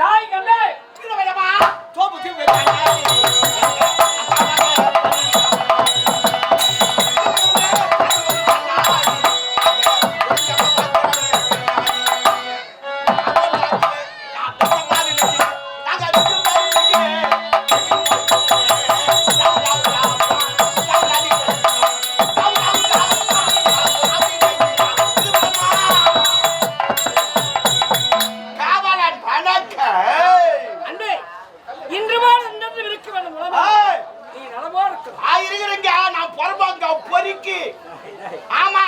தாய் கண்ணே திருவையமா சோப்பு தீ வைப்பாங்க ஆமா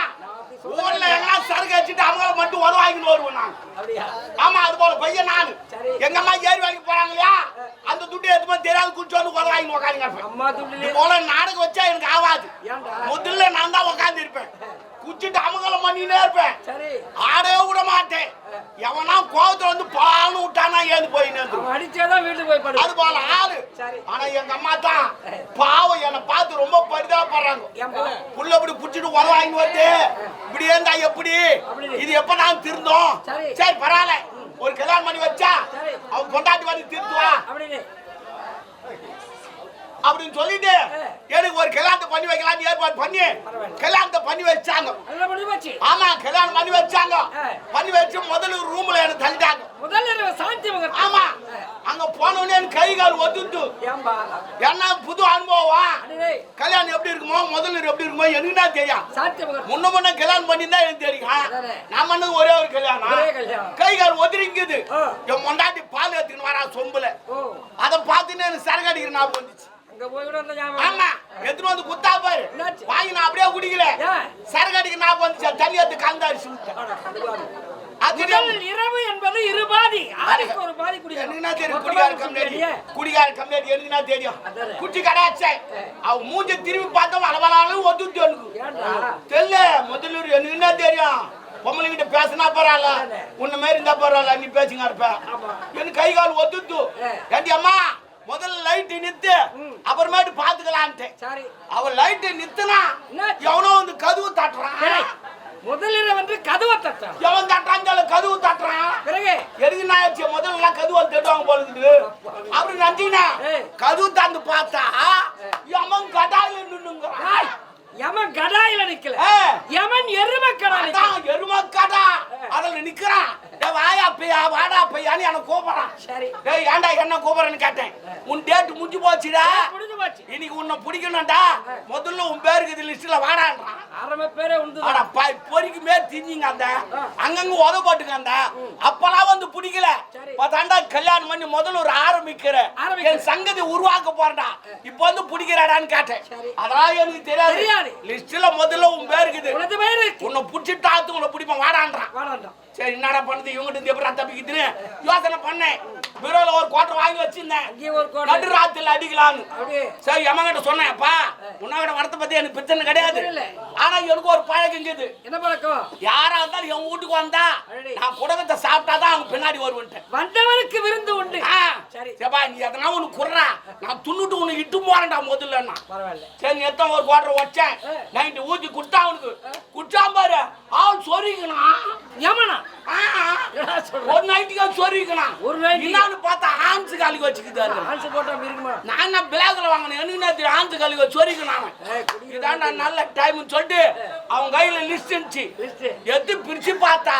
ஊர்ல எல்லாம் சரக்கு வச்சுட்டு அவங்கள மட்டும் உதவாங்கிட்டு வருவோம் நான். ஆமா அது போல பையன் நான். எங்க அம்மா ஏரி வேலைக்கு போறாங்க இல்லையா அந்த துட்டு எதுவுமே தெரியாது குடிச்சு வந்து உதவாங்கி உட்காந்து போல நாடகம் வச்சா எனக்கு ஆகாது. முதல்ல நான் தான் உட்காந்து இருப்பேன் குச்சிட்டு அமங்கல பண்ணினே இருப்பேன் ஆடவே விட மாட்டேன். எவனா கோவத்துல வந்து பாலு விட்டானா ஏந்து போயின்னு அது போல ஆளு. ஆனா எங்க அம்மா தான் பாவம் என்னை பார்த்து ரொம்ப பரிதாபப்படுறாங்க. புள்ள இப்படி புடிச்சிட்டு உதவாங்கி வந்து இப்படி இருந்தா எப்படி இது எப்ப நான் திருந்தோம். சரி பரவாயில்ல ஒரு கல்யாணம் பண்ணி வச்சா அவன் கொண்டாட்டி வந்து திருத்துவா அப்படின்னு சொல்லிட்டு எனக்கு ஒரு கல்யாணத்தை பண்ணி வைக்கலாம்னு ஏற்பாடு பண்ணி கல்யாணத்தை பண்ணி வச்சாங்க. ஆமா கல்யாணம் பண்ணி வச்சாங்க. பண்ணி வச்சு முதல்ல ரூம்ல எனக்கு தள்ளிட்டாங்க. ஆமா அங்க போனோடனே எனக்கு கை கால் ஒத்துட்டு என்ன புது அனுபவம் கல்யாணம் எப்படி இருக்குமோ முதல்ல எப்படி இருக்குமோ எனக்கு தான் தெரியும். முன்ன கல்யாணம் பண்ணி தான் எனக்கு தெரியும். நான் பண்ணது ஒரே ஒரு கல்யாணம் கை கால் ஒதுரிங்குது. என் மொண்டாட்டி பால் எடுத்துக்கின்னு வரா சொம்புல அதை பார்த்துன்னு எனக்கு சரக்கு அடிக்கிற ஞாபகம் வந்துச்சு. ஆமா எடுத்துட்டு வந்து குத்தா பாரு வாங்கி நான் அப்படியே குடிக்கல சரக்கு அடிக்க ஞாபகம் வந்துச்சு. தண்ணி எடுத்து கலந்தாரிச்சு இரவு என்பது இரு பாதி ஒரு பாதி குடிகார கம்யூனிட்டி எனக்கு தெரியும். குட்டி கடாச்சே அவ மூஞ்ச திரும்பி பார்த்தா அளவலாலும் ஒத்துட்டு தெரியல முதல்ல எனக்கு என்ன தெரியும். பொம்பளைங்கிட்ட பேசினா பரவாயில்ல உன்ன மாதிரி இருந்தா பரவாயில்ல நீ பேசுங்க இருப்ப எனக்கு கை கால் ஒத்துட்டு ஏண்டி அம்மா முதல்ல லைட் நித்து அப்புறமேட்டு பாத்துக்கலான்ட்டு அவ லைட் நித்துனா எவனோ வந்து கதவு தட்டுறான். முதல்ல வந்து கதவை தட்டுறான். எவன் தட்டுறான் கதவு தட்டுறான். எதுக்கு நான் முதல்ல கதவு தட்டுவாங்க போல இருக்குது அப்படி நினைச்சீங்கன்னா கதவு தாந்து பார்த்தா எவன் கடாயில நின்னுங்கிறான். யமன் கடாயில நிக்கல யமன் எருமக்கடா எருமக்கடா அதுல நிக்கிறான். வாயா பையா வாடா பையான்னு என்ன கூப்பிடுறான். டேய் ஏன்டா என்ன கூப்பிடுறேன்னு கேட்டேன். உன் டேட் முடிஞ்சு போச்சுடா இன்னைக்கு உன்னை பிடிக்கணும்டா முதல்ல உன் பேருக்கு இது லிஸ்ட்ல வாடான்றான். அரம பேரே உண்டு அட பாய் பொறிக்கு மேல திஞ்சிங்க அந்த அங்கங்க உத போட்டுங்க அந்த அப்பலாம் வந்து பிடிக்கல பத்தாண்டா கல்யாணம் பண்ணி முதல்ல ஒரு ஆரம்பிக்கிற என் சங்கதி உருவாக்க போறடா இப்போ வந்து பிடிக்கிறாடான்னு கேட்டேன். அதெல்லாம் எனக்கு தெரியாது. லிஸ்ட்ல முதல்ல உன் பேருக்கு உன்னை பிடிச்சிட்டு ஆத்து உன்னை பிடிப்பேன் வாடான்றான். சரி என்னடா பண்ணது இவங்கிட்ட எப்படி தப்பிக்கிட்டு யோசனை பண்ணேன். பீரோல ஒரு கோட்டை வாங்கி வச்சிருந்தேன் நடு ராத்திரில அடிக்கலான்னு. சரி எமங்கிட்ட சொன்னேன்ப்பா உன்னோட வரத்தை பத்தி எனக்கு பிரச்சனை கிடையாது. ஆனா எனக்கு ஒரு பழக்கங்குது. என்ன பழக்கம்? யாரா இருந்தாலும் என் வீட்டுக்கு வந்தா நான் குடகத்தை சாப்பிட்டாதான் அவங்க பின்னாடி வருவேன்ட்டு வந்தவனுக்கு விருந்து உண்டு. சரிப்பா நீ எதனா உனக்கு குடுறா நான் துண்ணுட்டு உனக்கு இட்டு போறேன்டா முதல்ல. சரி எத்தனை ஒரு கோட்டை வச்சேன் நைட்டு ஊத்தி குட்டா அவனுக்கு குட்டாம் பாரு அவன் சொரிக்கணும் யமனா ஒரு நைட்டுக்கா சொரிக்கணும் ஒரு நைட்டு பார்த்தா ஆன்ஸ் காலிக்கு வச்சுக்கிட்டாரு. நான் பிளாக்ல வாங்கினேன் எனக்கு ஆன்ஸ் காலிக்கு சொரிக்கணும். இதான் நான் நல்ல டைம் சொல்லிட்டு அவன் கையில லிஸ்ட் இருந்துச்சு எடுத்து பிரிச்சு பார்த்தா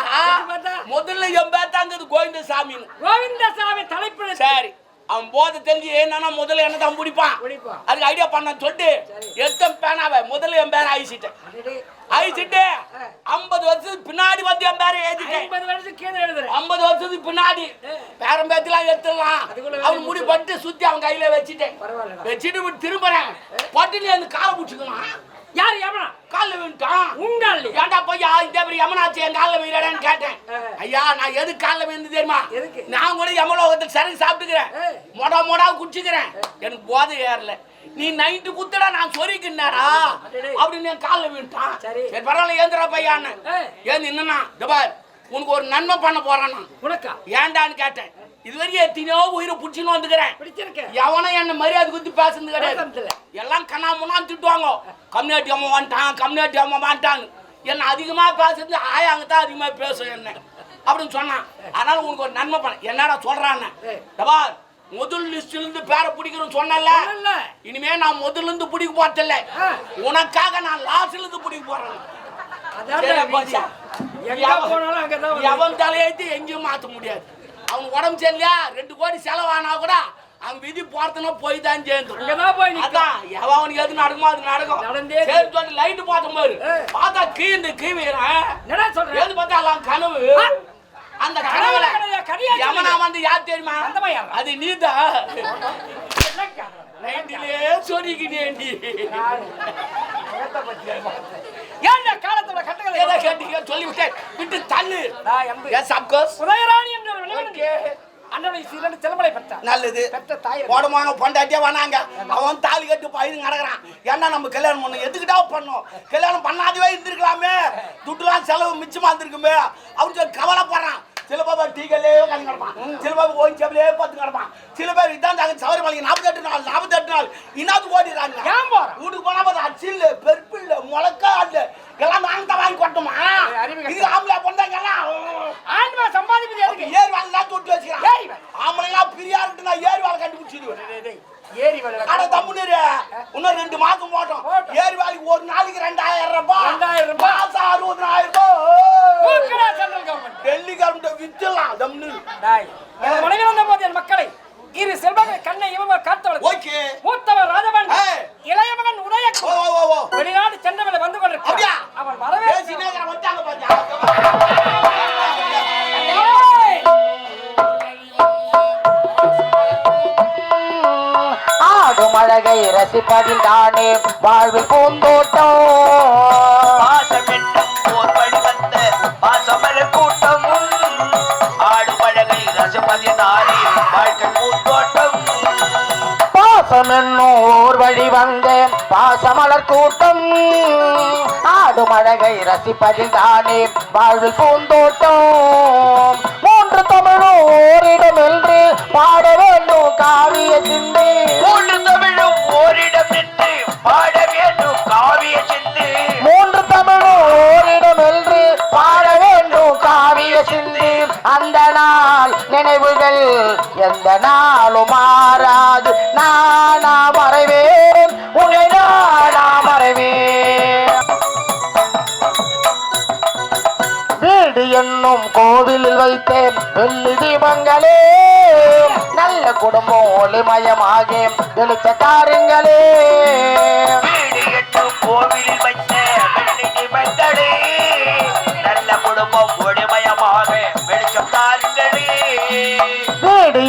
முதல்ல என் பேத்தாங்கிறது கோவிந்தசாமி தலைப்பு. சரி அவன் போதை தெரிஞ்சு என்னன்னா முதல்ல என்ன தான் பிடிப்பான் அதுக்கு ஐடியா பண்ண சொல்லிட்டு எத்தனை பேனாவை முதல்ல என் பேரை அழிச்சிட்டேன். 50 வருஷத்துக்கு பின்னாடி வந்து என் பேரை எழுதிட்டேன். 50 வருஷத்துக்கு பின்னாடி பேரம் பேத்திலாம் எடுத்துடலாம் அவன் முடி பட்டு சுத்தி அவன் கையில வச்சுட்டேன். வச்சுட்டு திரும்புறேன் பட்டுன்னு அந்த காலை பிடிச்சிக்கலாம். யார் யமனா? கால்ல விழுந்துட்டான். உங்கால் ஏன்டா பையா இந்த மாதிரி யமனாச்சு என் கால்ல விழுறான்னு கேட்டேன். ஐயா நான் எதுக்கு கால்ல விழுந்து தெரியுமா? நான் கூட யமலோகத்துக்கு சரக்கு சாப்பிட்டுக்கிறேன் மொடா குடிச்சுக்கிறேன் எனக்கு போதை ஏறல. நீ நைட்டு குத்துடா நான் சொரிக்கினாரா அப்படின்னு என் கால்ல விழுந்துட்டான். சரி பரவாயில்ல ஏந்திரா பையான்னு ஏந்து என்னன்னா பார் உனக்கு ஒரு நன்மை பண்ண போறான். உனக்கா? ஏண்டான்னு கேட்டேன். இது வரைக்கும் எத்தனையோ உயிரை புடிச்சுன்னு வந்துக்கிறேன். எவனும் என்ன மரியாதை குத்தி பேசுறது கிடையாது. எல்லாம் கண்ணாமுன்னா திட்டுவாங்க கம்யூனிட்டி அம்மா வந்துட்டான் கம்யூனிட்டி அம்மா வந்துட்டான்னு. என்ன அதிகமா பேசுறது ஆயாங்க தான் அதிகமா பேசும். என்ன அப்படின்னு சொன்னான். அதனால உனக்கு ஒரு நன்மை பண்ண. என்னடா சொல்றான்னு முதல் லிஸ்ட்ல இருந்து பேரை பிடிக்கிறோம் சொன்னல. இனிமே நான் முதல்ல இருந்து பிடிக்க போறதில்ல, உனக்காக நான் லாஸ்ட்ல இருந்து பிடிக்க போறேன். எவன் தலையெழுத்து எங்கேயும் மாத்த முடியாது. அவன் உடம்பு சரியில்லையா 2 கோடி செலவானா கூட அவன் விதி போறதுனா போய் தான் சேர்ந்து எவனுக்கு எது நடக்குமோ அது நடக்கும். சரி சொல்லி லைட்டு பார்த்த மாதிரி பார்த்தா கீவிறான். எது பார்த்தா எல்லாம் கனவு. அந்த கனவுல யமனா வந்து யார் தெரியுமா? அது நீதான். நைட்டிலே சொல்லிக்கிட்டேன்டி. காலத்தோட கட்டளை கேட்டீங்க சொல்லிவிட்டேன். விட்டு தள்ளு. உதயராணி என்ற நல்லது போடமான பொண்டாட்டியே வனாங்க. அவன் தாலி கட்டு பயிர் நடக்கிறான். ஏன்னா நம்ம கல்யாணம் பண்ணோம், எதுக்கிட்டா பண்ணோம்? கல்யாணம் பண்ணாதவே இருந்திருக்கலாமே, துட்டுலாம் செலவு மிச்சமா இருந்திருக்குமே அப்படின்னு சொல்லி கவலைப்படுறான். சில பேர் டீக்கல்லே கணக்கு கிடப்பான், சில பேர் ஓயின் சேப்பிலே பத்து கிடப்பான், சில பேர் இதான் சபரிமலைக்கு 48 நாள் இன்னாவது ஓடிடுறாங்க. வீட்டுக்கு போனா பார்த்தா அச்சில் பெருப்பில்ல முளக்கா அல்ல எல்லாம் நாங்க வாங்கி கொட்டோமா? இது ஆம்பளை பொண்டாங்க எல்லாம் ஆண்மா சம்பாதிப்பது எதுக்கு? ஏரி வேலை தொட்டு வச்சுக்கிறான். ஆம்பளைலாம் பிரியா இருக்கு, நான் ஏரி வேலை கண்டுபிடிச்சிடுவேன். ஏரி வேலை அட தம்புனீரு இன்னும் 2 மாசம் போட்டோம். ஏரி வேலைக்கு ஒரு நாளைக்கு 2000 ரூபாய், 2000 ரூபாய், மாசம் 60,000 ரூபாய். சென்ட்ரல் கவர்மெண்ட் டெல்லி கவர்மெண்ட் வித்துலாம். தம்புனீரு மனைவி வந்த போது என் மக்களை இரு செல்வங்கள் கண்ணை இவங்க காத்தவள். ஓகே. மூத்தவர் ராஜவன், இளைய மகன் உதயகுமார் வெளிநாடு சென்றவளை வந்து கொண்டிருக்கிறார். அவன் வரவே பேசினே வந்தாங்க பாத்தியா. ஆடும் அழகை ரசிப்பதில் தானே வாழ்வில் பூந்தோட்டம். பாசம் என்னும் போர் வழி வந்த பாசமலர் கூட்டம். ஆடும் அழகை ரசிப்பதில் தானே வாழ்க்கை பூந்தோட்டம். பாசம் என்னும் ஓர் வழி வந்த பாசமலர் கூட்டம். ஆடும் அழகை ரசிப்பதில் தானே வாழ்வில் பூந்தோட்டம். 3 தமிழும் ஓரிடம் என்று பாட வேண்டும் காவிய சிந்தை. 3 தமிழும் ஓரிடம் என்று பாட வேண்டும் காவிய சிந்தை. 3 தமிழும் ஓரிடம் என்று பாட வேண்டும் காவிய சிந்தை. அந்த நாள் நினைவுகள் எந்த நாளும் மாறாது. நானா மறைவேன் உன்னை நானா மறைவேன். வீடு என்னும் கோவிலில் வைத்தேன் வெள்ளி தீபங்களே. நல்ல குடும்பம் ஒளிமயமாக வெளிச்சக்காரங்களே. வீடு என்னும் கோவிலில் வைத்த வெள்ளி தீபங்களே. நல்ல குடும்பம் ஒளிமயமாக வெளிச்சக்காரங்களே. வீடு